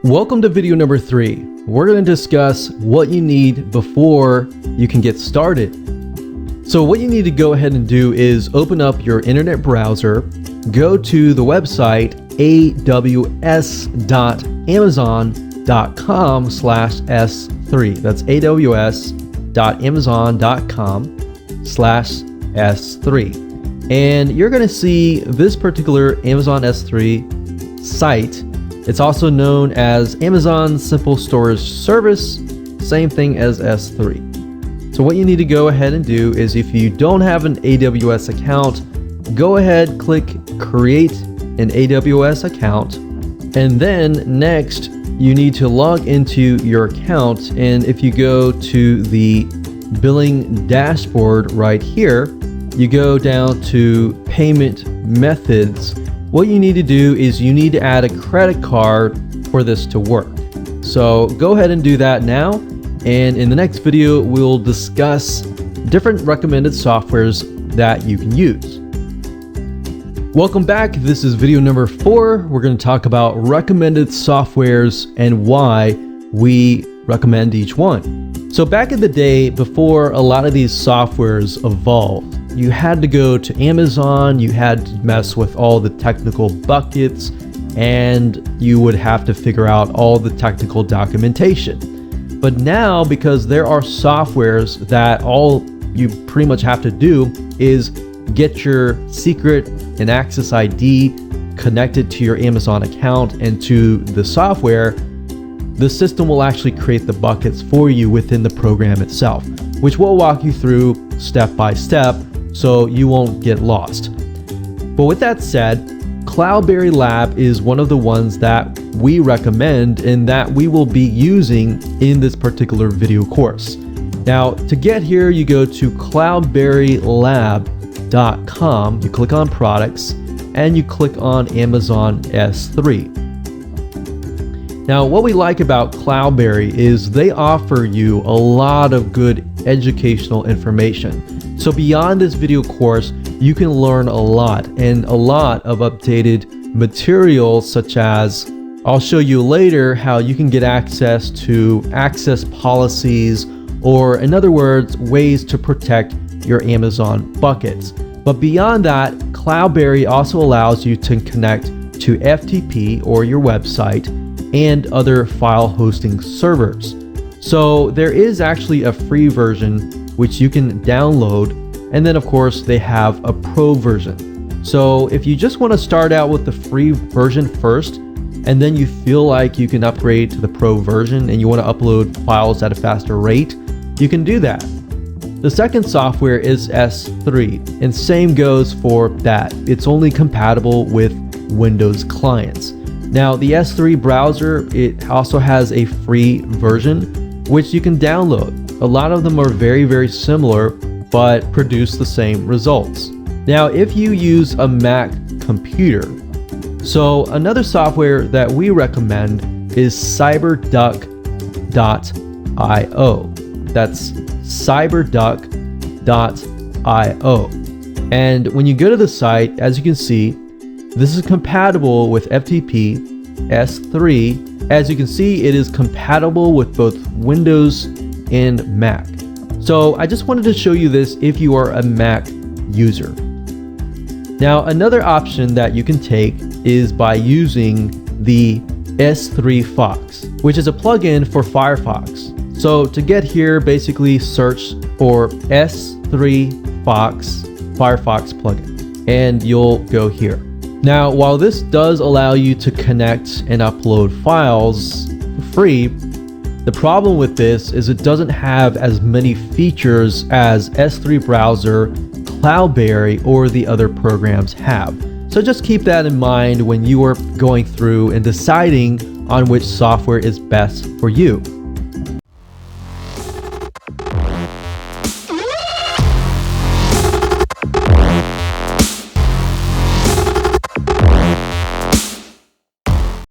Welcome to video number 3. We're going to discuss what you need before you can get started. So what you need to go ahead and do is open up your internet browser, go to the website aws.amazon.com/s3. That's aws.amazon.com/s3. And you're going to see this particular Amazon S3 site. It's also known as Amazon Simple Storage Service, same thing as S3. So what you need to go ahead and do is, if you don't have an AWS account, go ahead, click create an AWS account, and then next you need to log into your account. And if you go to the billing dashboard right here, you go down to payment methods. What you need to do is you need to add a credit card for this to work. So go ahead and do that now. And in the next video, we'll discuss different recommended softwares that you can use. Welcome back. This is video number 4. We're going to talk about recommended softwares and why we recommend each one. So back in the day, before a lot of these softwares evolved, you had to go to Amazon, you had to mess with all the technical buckets, and you would have to figure out all the technical documentation. But now, because there are softwares that all you pretty much have to do is get your secret and access ID connected to your Amazon account and to the software, the system will actually create the buckets for you within the program itself, which we'll walk you through step by step so you won't get lost. But with that said, Cloudberry Lab is one of the ones that we recommend and that we will be using in this particular video course. Now, to get here, you go to cloudberrylab.com, you click on products, and you click on Amazon S3. Now, what we like about Cloudberry is they offer you a lot of good educational information. So beyond this video course, you can learn a lot and a lot of updated materials, such as I'll show you later how you can get access to access policies, or in other words, ways to protect your Amazon buckets. But beyond that, Cloudberry also allows you to connect to FTP or your website and other file hosting servers. So there is actually a free version which you can download, and then of course they have a pro version. So if you just want to start out with the free version first, and then you feel like you can upgrade to the pro version and you want to upload files at a faster rate, you can do that. The second software is S3, and same goes for that. It's only compatible with Windows clients. Now, the S3 browser, it also has a free version which you can download. A lot of them are very, very similar, but produce the same results. Now, if you use a Mac computer, so another software that we recommend is cyberduck.io. That's cyberduck.io. And when you go to the site, as you can see, this is compatible with FTP, S3. As you can see, it is compatible with both Windows and Mac. So I just wanted to show you this if you are a Mac user. Now, another option that you can take is by using the S3 Fox, which is a plugin for Firefox. So to get here, basically search for S3 Fox Firefox plugin, and you'll go here. Now, while this does allow you to connect and upload files for free, the problem with this is it doesn't have as many features as S3 Browser, Cloudberry, or the other programs have. So just keep that in mind when you are going through and deciding on which software is best for you.